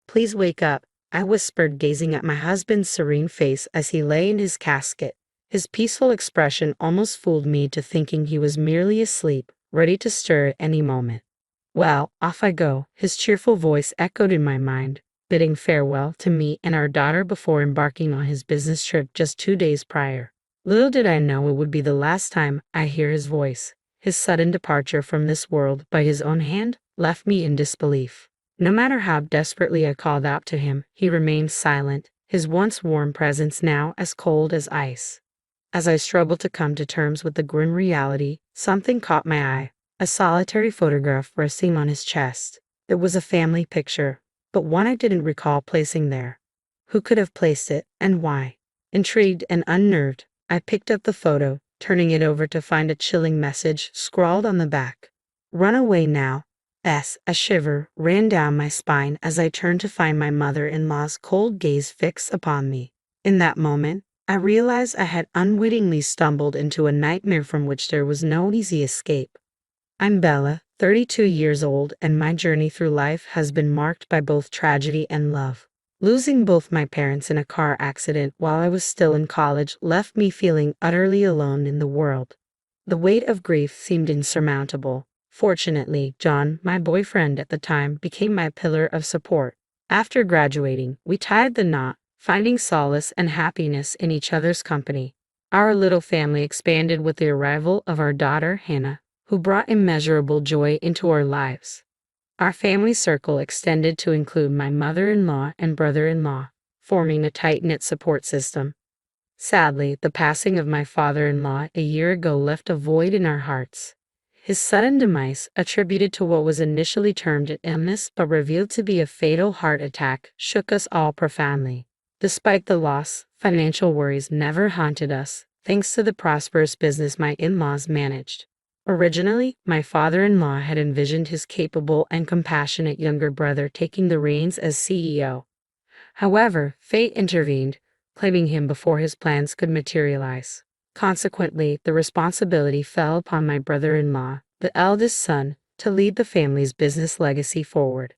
Please wake up, I whispered, gazing at my husband's serene face as he lay in his casket. His peaceful expression almost fooled me to thinking he was merely asleep, ready to stir at any moment. Well, off I go, his cheerful voice echoed in my mind, bidding farewell to me and our daughter before embarking on his business trip just 2 days prior. Little did I know it would be the last time I hear his voice. His sudden departure from this world by his own hand left me in disbelief. No matter how desperately I called out to him, he remained silent, his once warm presence now as cold as ice. As I struggled to come to terms with the grim reality, something caught my eye. A solitary photograph resting on his chest. It was a family picture, but one I didn't recall placing there. Who could have placed it, and why? Intrigued and unnerved, I picked up the photo, turning it over to find a chilling message scrawled on the back. "Run away now." A shiver ran down my spine as I turned to find my mother-in-law's cold gaze fixed upon me. In that moment, I realized I had unwittingly stumbled into a nightmare from which there was no easy escape. I'm Bella, 32 years old, and my journey through life has been marked by both tragedy and love. Losing both my parents in a car accident while I was still in college left me feeling utterly alone in the world. The weight of grief seemed insurmountable. Fortunately, John, my boyfriend at the time, became my pillar of support. After graduating, we tied the knot, finding solace and happiness in each other's company. Our little family expanded with the arrival of our daughter, Hannah, who brought immeasurable joy into our lives. Our family circle extended to include my mother-in-law and brother-in-law, forming a tight-knit support system. Sadly, the passing of my father-in-law a year ago left a void in our hearts. His sudden demise, attributed to what was initially termed an illness but revealed to be a fatal heart attack, shook us all profoundly. Despite the loss, financial worries never haunted us, thanks to the prosperous business my in-laws managed. Originally, my father-in-law had envisioned his capable and compassionate younger brother taking the reins as CEO. However, fate intervened, claiming him before his plans could materialize. Consequently, the responsibility fell upon my brother-in-law, the eldest son, to lead the family's business legacy forward.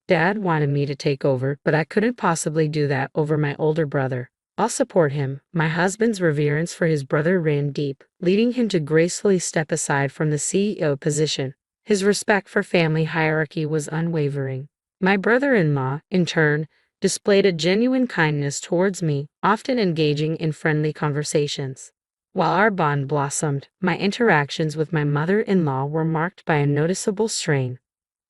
Dad wanted me to take over, but I couldn't possibly do that over my older brother. I'll support him. My husband's reverence for his brother ran deep, leading him to gracefully step aside from the CEO position. His respect for family hierarchy was unwavering. My brother-in-law, in turn, displayed a genuine kindness towards me, often engaging in friendly conversations. While our bond blossomed, my interactions with my mother-in-law were marked by a noticeable strain.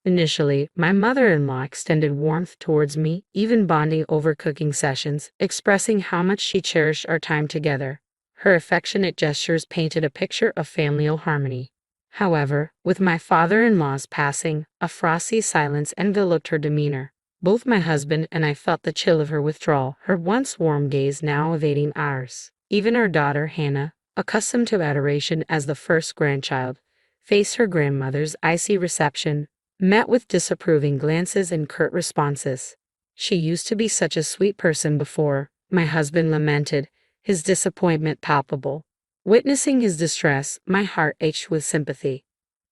Initially, my mother-in-law extended warmth towards me, even bonding over cooking sessions, expressing how much she cherished our time together. Her affectionate gestures painted a picture of familial harmony. However, with my father-in-law's passing, a frosty silence enveloped her demeanor. Both my husband and I felt the chill of her withdrawal, her once warm gaze now evading ours. Even our daughter, Hannah, accustomed to adoration as the first grandchild, faced her grandmother's icy reception, met with disapproving glances and curt responses. "She used to be such a sweet person before," my husband lamented, his disappointment palpable. Witnessing his distress, my heart ached with sympathy.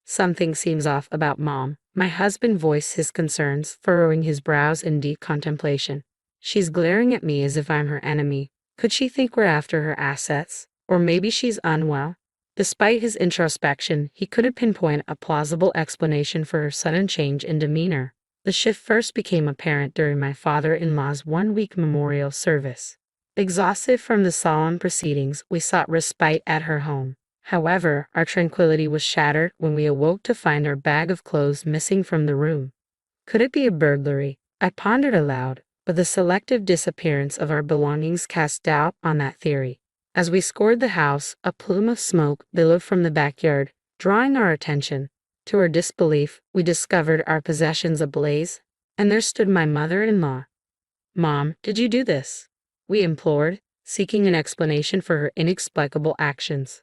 "Something seems off about Mom," my husband voiced his concerns, furrowing his brows in deep contemplation. "She's glaring at me as if I'm her enemy. Could she think we're after her assets? Or maybe she's unwell?" Despite his introspection, he couldn't pinpoint a plausible explanation for her sudden change in demeanor. The shift first became apparent during my father-in-law's one-week memorial service. Exhausted from the solemn proceedings, we sought respite at her home. However, our tranquility was shattered when we awoke to find our bag of clothes missing from the room. Could it be a burglary? I pondered aloud, but the selective disappearance of our belongings cast doubt on that theory. As we scoured the house, a plume of smoke billowed from the backyard, drawing our attention. To our disbelief, we discovered our possessions ablaze, and there stood my mother-in-law. "Mom, did you do this?" we implored, seeking an explanation for her inexplicable actions.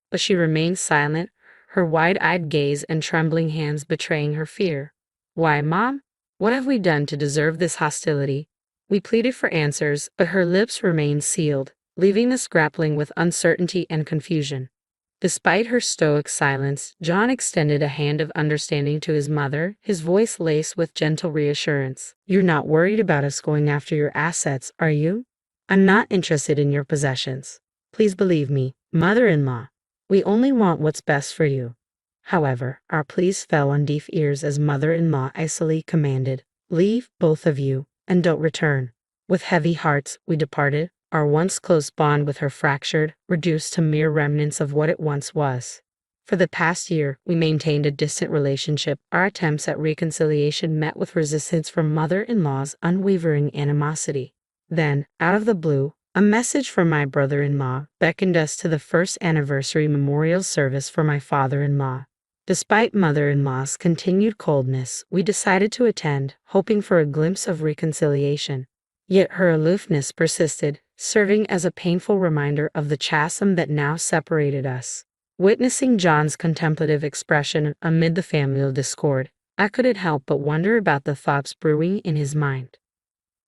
But she remained silent, her wide-eyed gaze and trembling hands betraying her fear. "Why, Mom? What have we done to deserve this hostility?" We pleaded for answers, but her lips remained sealed, leaving us grappling with uncertainty and confusion. Despite her stoic silence, John extended a hand of understanding to his mother, his voice laced with gentle reassurance. "You're not worried about us going after your assets, are you? I'm not interested in your possessions. Please believe me, mother-in-law. We only want what's best for you." However, our pleas fell on deaf ears as mother-in-law icily commanded, "Leave, both of you, and don't return." With heavy hearts, we departed, our once close bond with her fractured, reduced to mere remnants of what it once was. For the past year, we maintained a distant relationship. Our attempts at reconciliation met with resistance from mother-in-law's unwavering animosity. Then, out of the blue, a message from my brother-in-law beckoned us to the first anniversary memorial service for my father-in-law. Despite mother-in-law's continued coldness, we decided to attend, hoping for a glimpse of reconciliation. Yet her aloofness persisted, serving as a painful reminder of the chasm that now separated us. Witnessing John's contemplative expression amid the familial discord, I couldn't help but wonder about the thoughts brewing in his mind.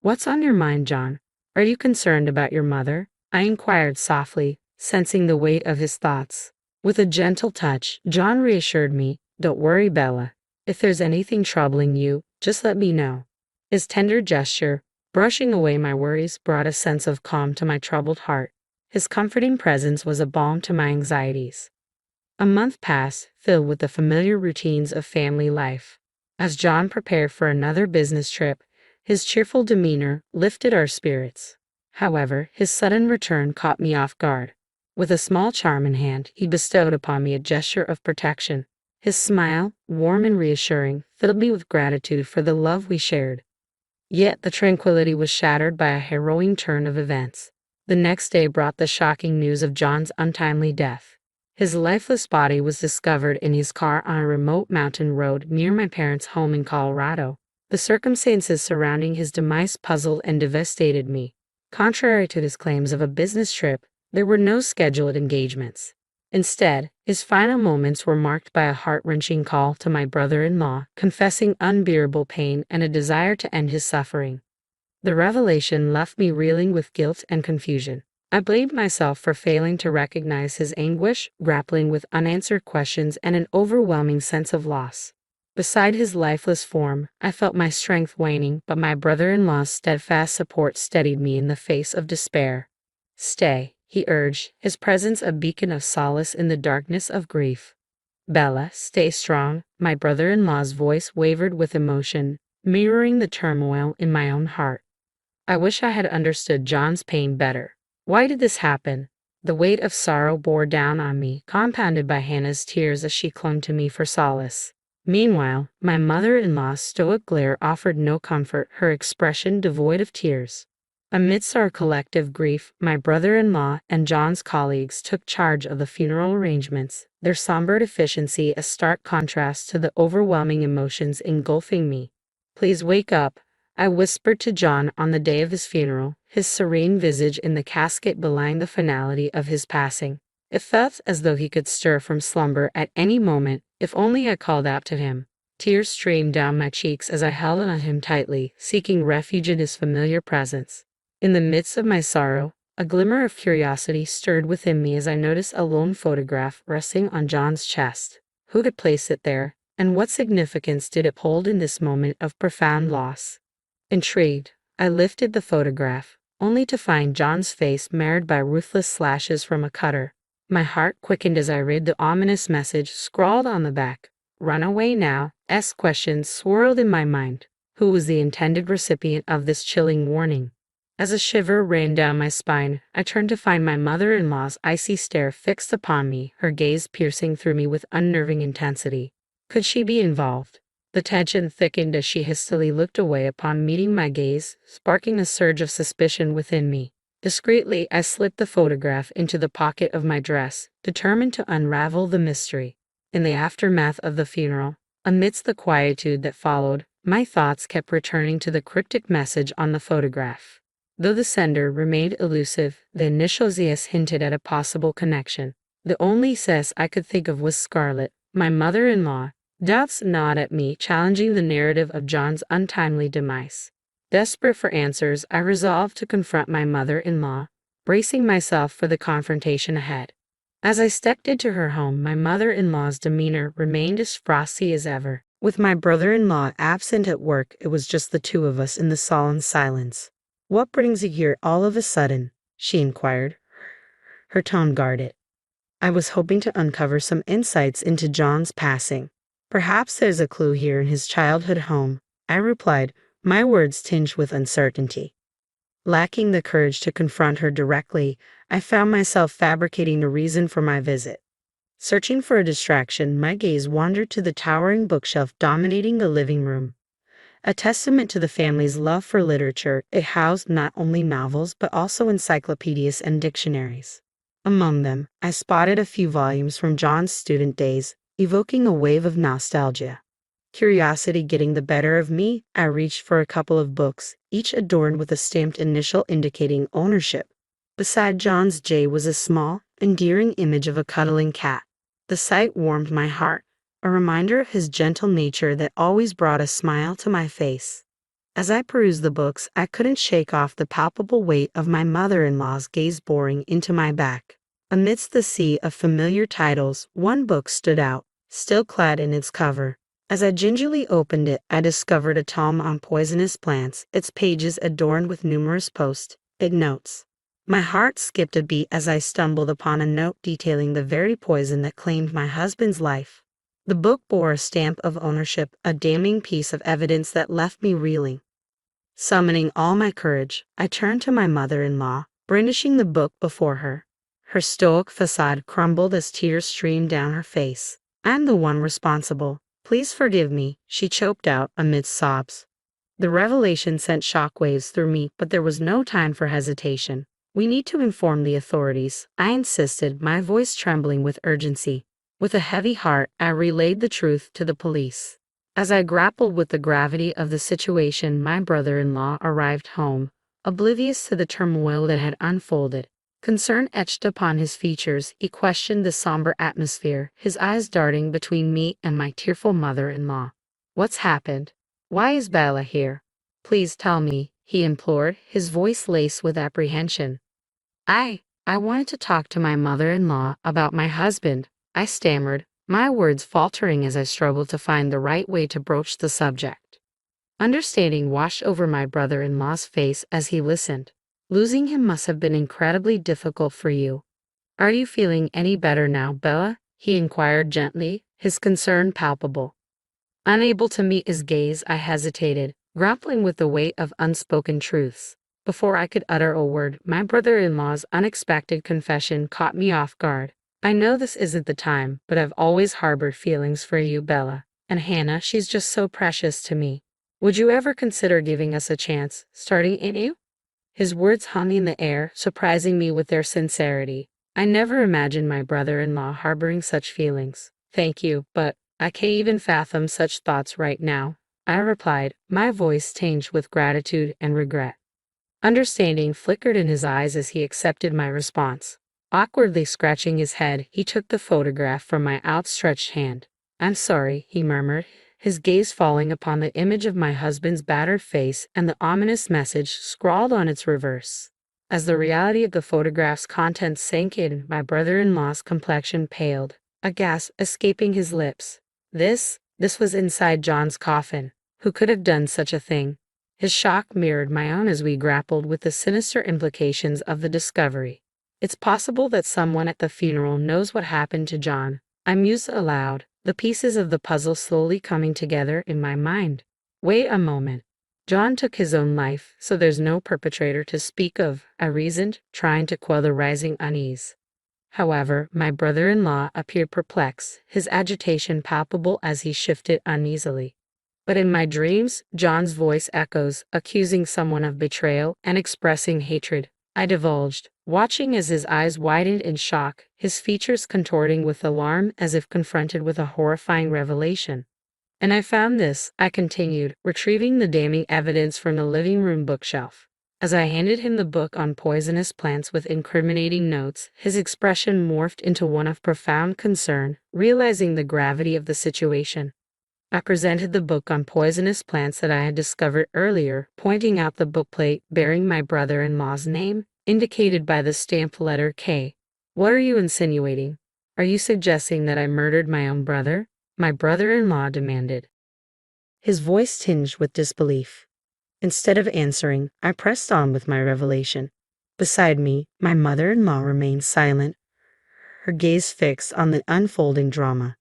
"What's on your mind, John? Are you concerned about your mother?" I inquired softly, sensing the weight of his thoughts. With a gentle touch, John reassured me, "Don't worry, Bella. If there's anything troubling you, just let me know." His tender gesture, brushing away my worries, brought a sense of calm to my troubled heart. His comforting presence was a balm to my anxieties. A month passed, filled with the familiar routines of family life. As John prepared for another business trip, his cheerful demeanor lifted our spirits. However, his sudden return caught me off guard. With a small charm in hand, he bestowed upon me a gesture of protection. His smile, warm and reassuring, filled me with gratitude for the love we shared. Yet the tranquility was shattered by a harrowing turn of events. The next day brought the shocking news of John's untimely death. His lifeless body was discovered in his car on a remote mountain road near my parents' home in Colorado. The circumstances surrounding his demise puzzled and devastated me. Contrary to his claims of a business trip, there were no scheduled engagements. Instead, his final moments were marked by a heart-wrenching call to my brother-in-law, confessing unbearable pain and a desire to end his suffering. The revelation left me reeling with guilt and confusion. I blamed myself for failing to recognize his anguish, grappling with unanswered questions and an overwhelming sense of loss. Beside his lifeless form, I felt my strength waning, but my brother-in-law's steadfast support steadied me in the face of despair. "Stay," he urged, his presence a beacon of solace in the darkness of grief. "Bella, stay strong." My brother-in-law's voice wavered with emotion, mirroring the turmoil in my own heart. I wish I had understood John's pain better. Why did this happen? The weight of sorrow bore down on me, compounded by Hannah's tears as she clung to me for solace. Meanwhile, my mother-in-law's stoic glare offered no comfort, her expression devoid of tears. Amidst our collective grief, my brother-in-law and John's colleagues took charge of the funeral arrangements, their somber efficiency a stark contrast to the overwhelming emotions engulfing me. "Please wake up," I whispered to John on the day of his funeral, his serene visage in the casket belying the finality of his passing. It felt as though he could stir from slumber at any moment, if only I called out to him. Tears streamed down my cheeks as I held on him tightly, seeking refuge in his familiar presence. In the midst of my sorrow, a glimmer of curiosity stirred within me as I noticed a lone photograph resting on John's chest. Who had placed it there, and what significance did it hold in this moment of profound loss? Intrigued, I lifted the photograph, only to find John's face marred by ruthless slashes from a cutter. My heart quickened as I read the ominous message scrawled on the back. "Run away now." Questions swirled in my mind. Who was the intended recipient of this chilling warning? As a shiver ran down my spine, I turned to find my mother-in-law's icy stare fixed upon me, her gaze piercing through me with unnerving intensity. Could she be involved? The tension thickened as she hastily looked away upon meeting my gaze, sparking a surge of suspicion within me. Discreetly, I slipped the photograph into the pocket of my dress, determined to unravel the mystery. In the aftermath of the funeral, amidst the quietude that followed, my thoughts kept returning to the cryptic message on the photograph. Though the sender remained elusive, the initials "S" hinted at a possible connection. The only "S" I could think of was Scarlett, my mother-in-law. Doubts gnawed at me, challenging the narrative of John's untimely demise. Desperate for answers, I resolved to confront my mother-in-law, bracing myself for the confrontation ahead. As I stepped into her home, my mother-in-law's demeanor remained as frosty as ever. With my brother-in-law absent at work, it was just the two of us in the solemn silence. "What brings you here all of a sudden?" she inquired, her tone guarded. I was hoping to uncover some insights into John's passing. "Perhaps there's a clue here in his childhood home," I replied, my words tinged with uncertainty. Lacking the courage to confront her directly, I found myself fabricating a reason for my visit. Searching for a distraction, my gaze wandered to the towering bookshelf dominating the living room. A testament to the family's love for literature, it housed not only novels but also encyclopedias and dictionaries. Among them, I spotted a few volumes from John's student days, evoking a wave of nostalgia. Curiosity getting the better of me, I reached for a couple of books, each adorned with a stamped initial indicating ownership. Beside John's J was a small, endearing image of a cuddling cat. The sight warmed my heart, a reminder of his gentle nature that always brought a smile to my face. As I perused the books, I couldn't shake off the palpable weight of my mother-in-law's gaze boring into my back. Amidst the sea of familiar titles, one book stood out, still clad in its cover. As I gingerly opened it, I discovered a tome on poisonous plants, its pages adorned with numerous post-it notes. My heart skipped a beat as I stumbled upon a note detailing the very poison that claimed my husband's life. The book bore a stamp of ownership, a damning piece of evidence that left me reeling. Summoning all my courage, I turned to my mother-in-law, brandishing the book before her. Her stoic facade crumbled as tears streamed down her face. "I'm the one responsible. Please forgive me," she choked out amidst sobs. The revelation sent shockwaves through me, but there was no time for hesitation. "We need to inform the authorities," I insisted, my voice trembling with urgency. With a heavy heart, I relayed the truth to the police. As I grappled with the gravity of the situation, my brother-in-law arrived home, oblivious to the turmoil that had unfolded. Concern etched upon his features, he questioned the somber atmosphere, his eyes darting between me and my tearful mother-in-law. "What's happened? Why is Bella here? Please tell me," he implored, his voice laced with apprehension. I wanted to talk to my mother-in-law about my husband," I stammered, my words faltering as I struggled to find the right way to broach the subject. Understanding washed over my brother-in-law's face as he listened. "Losing him must have been incredibly difficult for you. Are you feeling any better now, Bella?" he inquired gently, his concern palpable. Unable to meet his gaze, I hesitated, grappling with the weight of unspoken truths. Before I could utter a word, my brother-in-law's unexpected confession caught me off guard. "I know this isn't the time, but I've always harbored feelings for you, Bella. And Hannah, she's just so precious to me. Would you ever consider giving us a chance, starting anew?" His words hung in the air, surprising me with their sincerity. I never imagined my brother-in-law harboring such feelings. "Thank you, but I can't even fathom such thoughts right now," I replied, my voice tinged with gratitude and regret. Understanding flickered in his eyes as he accepted my response. Awkwardly scratching his head, he took the photograph from my outstretched hand. "I'm sorry," he murmured, his gaze falling upon the image of my husband's battered face and the ominous message scrawled on its reverse. As the reality of the photograph's contents sank in, my brother-in-law's complexion paled, a gasp escaping his lips. This was inside John's coffin. Who could have done such a thing? His shock mirrored my own as we grappled with the sinister implications of the discovery. "It's possible that someone at the funeral knows what happened to John," I mused aloud, the pieces of the puzzle slowly coming together in my mind. "Wait a moment. John took his own life, so there's no perpetrator to speak of," I reasoned, trying to quell the rising unease. However, my brother-in-law appeared perplexed, his agitation palpable as he shifted uneasily. "But in my dreams, John's voice echoes, accusing someone of betrayal and expressing hatred," I divulged, watching as his eyes widened in shock, his features contorting with alarm as if confronted with a horrifying revelation. "And I found this," I continued, retrieving the damning evidence from the living room bookshelf. As I handed him the book on poisonous plants with incriminating notes, his expression morphed into one of profound concern, realizing the gravity of the situation. I presented the book on poisonous plants that I had discovered earlier, pointing out the bookplate bearing my brother-in-law's name, indicated by the stamped letter K. What are you insinuating? Are you suggesting that I murdered my own brother? My brother-in-law demanded, his voice tinged with disbelief. Instead of answering, I pressed on with my revelation. Beside me, my mother-in-law remained silent, her gaze fixed on the unfolding drama.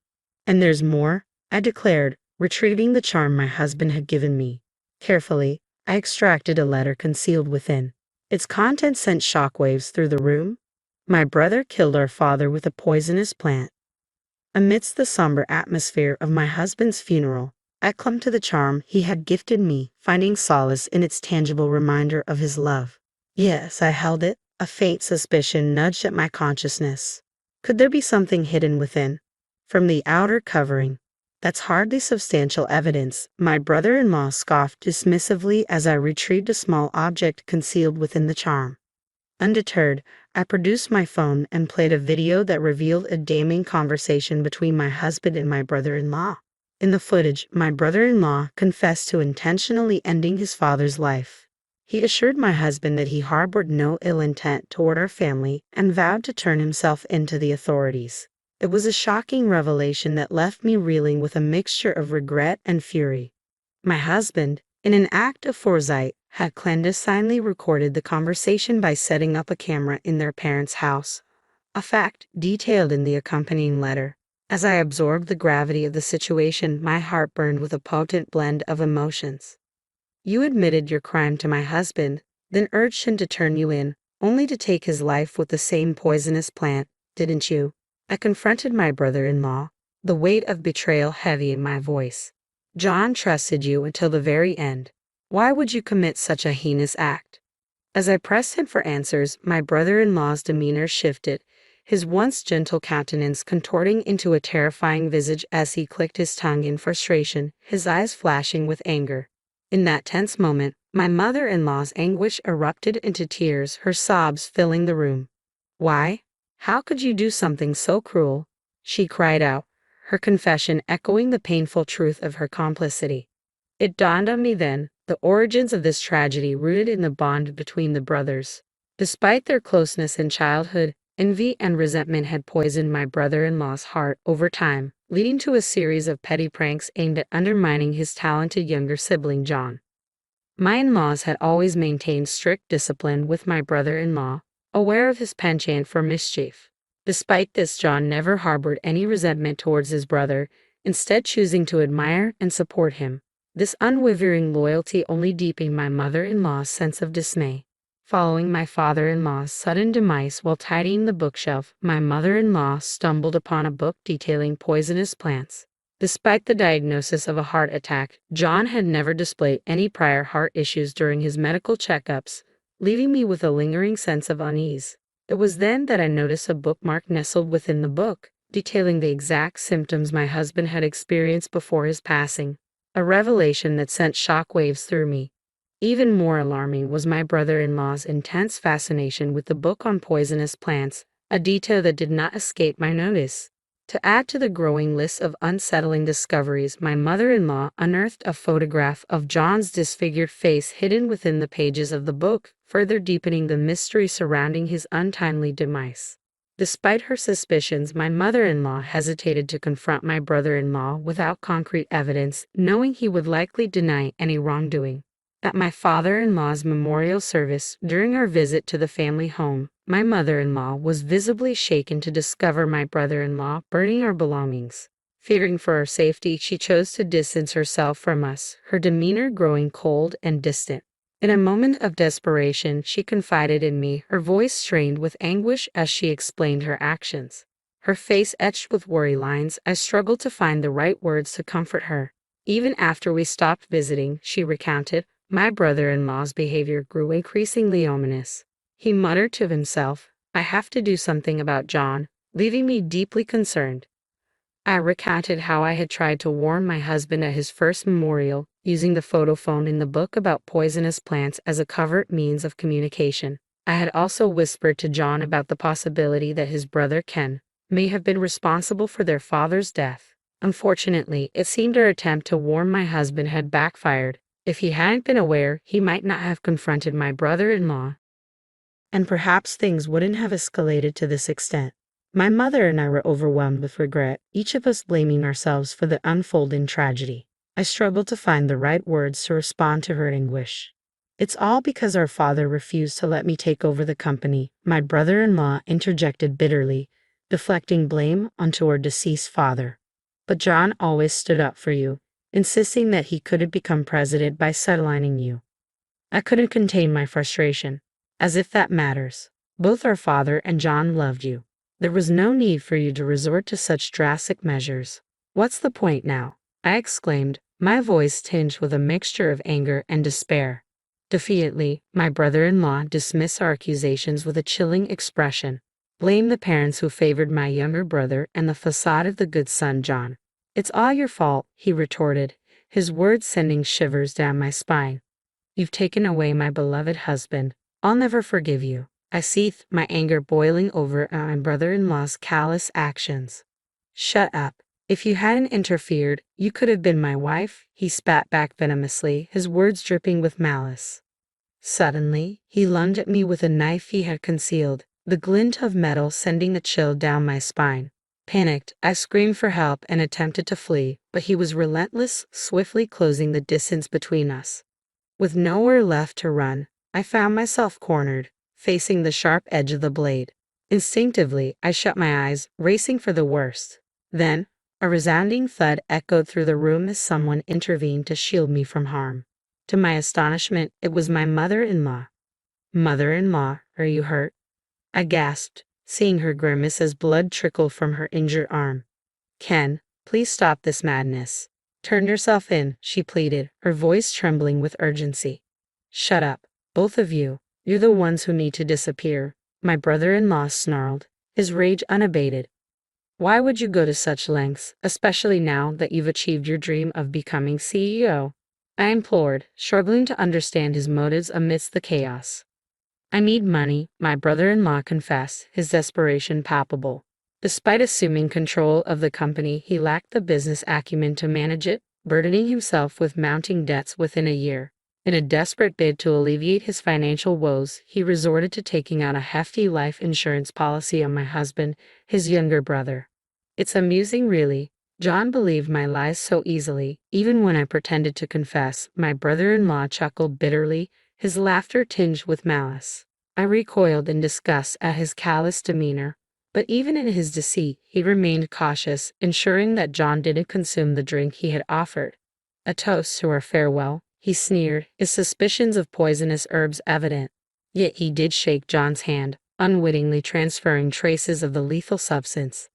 And there's more, I declared, retrieving the charm my husband had given me. Carefully, I extracted a letter concealed within. Its contents sent shockwaves through the room. My brother killed our father with a poisonous plant. Amidst the somber atmosphere of my husband's funeral, I clung to the charm he had gifted me, finding solace in its tangible reminder of his love. Yes, I held it. A faint suspicion nudged at my consciousness. Could there be something hidden within? From the outer covering. That's hardly substantial evidence, my brother-in-law scoffed dismissively as I retrieved a small object concealed within the charm. Undeterred, I produced my phone and played a video that revealed a damning conversation between my husband and my brother-in-law. In the footage, my brother-in-law confessed to intentionally ending his father's life. He assured my husband that he harbored no ill intent toward our family and vowed to turn himself in to the authorities. It was a shocking revelation that left me reeling with a mixture of regret and fury. My husband, in an act of foresight, had clandestinely recorded the conversation by setting up a camera in their parents' house, a fact detailed in the accompanying letter. As I absorbed the gravity of the situation, my heart burned with a potent blend of emotions. You admitted your crime to my husband, then urged him to turn you in, only to take his life with the same poisonous plant, didn't you? I confronted my brother-in-law, the weight of betrayal heavy in my voice. John trusted you until the very end. Why would you commit such a heinous act? As I pressed him for answers, my brother-in-law's demeanor shifted, his once gentle countenance contorting into a terrifying visage as he clicked his tongue in frustration, his eyes flashing with anger. In that tense moment, my mother-in-law's anguish erupted into tears, her sobs filling the room. Why? How could you do something so cruel? She cried out, her confession echoing the painful truth of her complicity. It dawned on me then, the origins of this tragedy rooted in the bond between the brothers. Despite their closeness in childhood, envy and resentment had poisoned my brother-in-law's heart over time, leading to a series of petty pranks aimed at undermining his talented younger sibling John. My in-laws had always maintained strict discipline with my brother-in-law, aware of his penchant for mischief. Despite this, John never harbored any resentment towards his brother, instead choosing to admire and support him. This unwavering loyalty only deepened my mother-in-law's sense of dismay. Following my father-in-law's sudden demise while tidying the bookshelf, my mother-in-law stumbled upon a book detailing poisonous plants. Despite the diagnosis of a heart attack, John had never displayed any prior heart issues during his medical checkups, leaving me with a lingering sense of unease. It was then that I noticed a bookmark nestled within the book, detailing the exact symptoms my husband had experienced before his passing, a revelation that sent shockwaves through me. Even more alarming was my brother-in-law's intense fascination with the book on poisonous plants, a detail that did not escape my notice. To add to the growing list of unsettling discoveries, my mother-in-law unearthed a photograph of John's disfigured face hidden within the pages of the book, further deepening the mystery surrounding his untimely demise. Despite her suspicions, my mother-in-law hesitated to confront my brother-in-law without concrete evidence, knowing he would likely deny any wrongdoing. At my father-in-law's memorial service, during our visit to the family home, my mother-in-law was visibly shaken to discover my brother-in-law burning our belongings. Fearing for our safety, she chose to distance herself from us, her demeanor growing cold and distant. In a moment of desperation, she confided in me, her voice strained with anguish as she explained her actions. Her face etched with worry lines, I struggled to find the right words to comfort her. Even after we stopped visiting, she recounted, my brother-in-law's behavior grew increasingly ominous. He muttered to himself, I have to do something about John, leaving me deeply concerned. I recounted how I had tried to warn my husband at his first memorial, using the photo phone in the book about poisonous plants as a covert means of communication. I had also whispered to John about the possibility that his brother Ken may have been responsible for their father's death. Unfortunately, it seemed our attempt to warn my husband had backfired. If he hadn't been aware, he might not have confronted my brother-in-law. and perhaps things wouldn't have escalated to this extent. My mother and I were overwhelmed with regret, each of us blaming ourselves for the unfolding tragedy. I struggled to find the right words to respond to her anguish. It's all because our father refused to let me take over the company, my brother-in-law interjected bitterly, deflecting blame onto our deceased father. But John always stood up for you, insisting that he couldn't become president by sidelining you. I couldn't contain my frustration. As if that matters. Both our father and John loved you. There was no need for you to resort to such drastic measures. What's the point now? I exclaimed, my voice tinged with a mixture of anger and despair. Defiantly, my brother-in-law dismissed our accusations with a chilling expression. Blame the parents who favored my younger brother and the facade of the good son John. It's all your fault, he retorted, his words sending shivers down my spine. You've taken away my beloved husband. I'll never forgive you. I seethed, my anger boiling over at my brother-in-law's callous actions. Shut up. If you hadn't interfered, you could have been my wife, he spat back venomously, his words dripping with malice. Suddenly, he lunged at me with a knife he had concealed, the glint of metal sending a chill down my spine. Panicked, I screamed for help and attempted to flee, but he was relentless, swiftly closing the distance between us. With nowhere left to run, I found myself cornered, facing the sharp edge of the blade. Instinctively, I shut my eyes, racing for the worst. Then, a resounding thud echoed through the room as someone intervened to shield me from harm. To my astonishment, it was my mother-in-law. Mother-in-law, are you hurt? I gasped, seeing her grimace as blood trickled from her injured arm. Ken, please stop this madness. Turn yourself in, she pleaded, her voice trembling with urgency. Shut up, both of you. You're the ones who need to disappear, my brother-in-law snarled, his rage unabated. Why would you go to such lengths, especially now that you've achieved your dream of becoming CEO? I implored, struggling to understand his motives amidst the chaos. I need money, my brother-in-law confessed, his desperation palpable. Despite assuming control of the company, he lacked the business acumen to manage it, burdening himself with mounting debts within a year. In a desperate bid to alleviate his financial woes, he resorted to taking out a hefty life insurance policy on my husband, his younger brother. It's amusing, really. John believed my lies so easily, even when I pretended to confess, my brother-in-law chuckled bitterly, his laughter tinged with malice. I recoiled in disgust at his callous demeanor, but even in his deceit, he remained cautious, ensuring that John didn't consume the drink he had offered. A toast to our farewell, he sneered, his suspicions of poisonous herbs evident. Yet he did shake John's hand, unwittingly transferring traces of the lethal substance.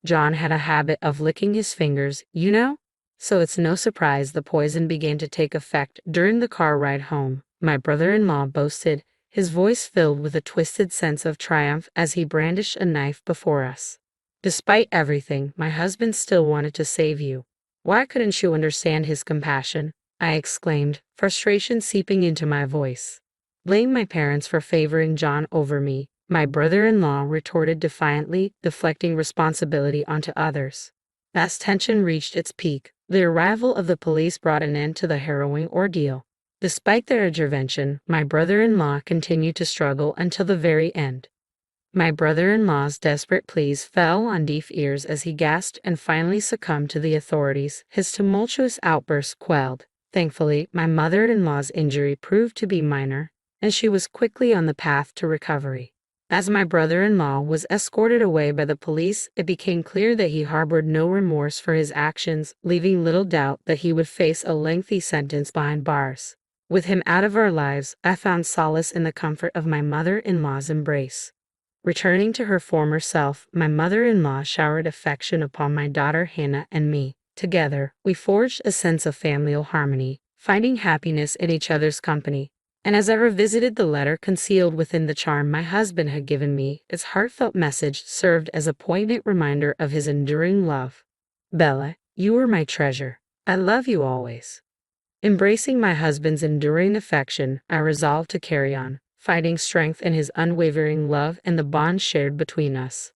John had a habit of licking his fingers, you know? So it's no surprise the poison began to take effect during the car ride home, my brother-in-law boasted, his voice filled with a twisted sense of triumph as he brandished a knife before us. Despite everything, my husband still wanted to save you. Why couldn't you understand his compassion? I exclaimed, frustration seeping into my voice. Blame my parents for favoring John over me, my brother-in-law retorted defiantly, deflecting responsibility onto others. As tension reached its peak, the arrival of the police brought an end to the harrowing ordeal. Despite their intervention, my brother-in-law continued to struggle until the very end. My brother-in-law's desperate pleas fell on deaf ears as he gasped and finally succumbed to the authorities, his tumultuous outbursts quelled. Thankfully, my mother-in-law's injury proved to be minor, and she was quickly on the path to recovery. As my brother-in-law was escorted away by the police, it became clear that he harbored no remorse for his actions, leaving little doubt that he would face a lengthy sentence behind bars. With him out of our lives, I found solace in the comfort of my mother-in-law's embrace. Returning to her former self, my mother-in-law showered affection upon my daughter Hannah and me. Together, we forged a sense of familial harmony, finding happiness in each other's company. And as I revisited the letter concealed within the charm my husband had given me, its heartfelt message served as a poignant reminder of his enduring love. Bella, you are my treasure. I love you always. Embracing my husband's enduring affection, I resolved to carry on, finding strength in his unwavering love and the bond shared between us.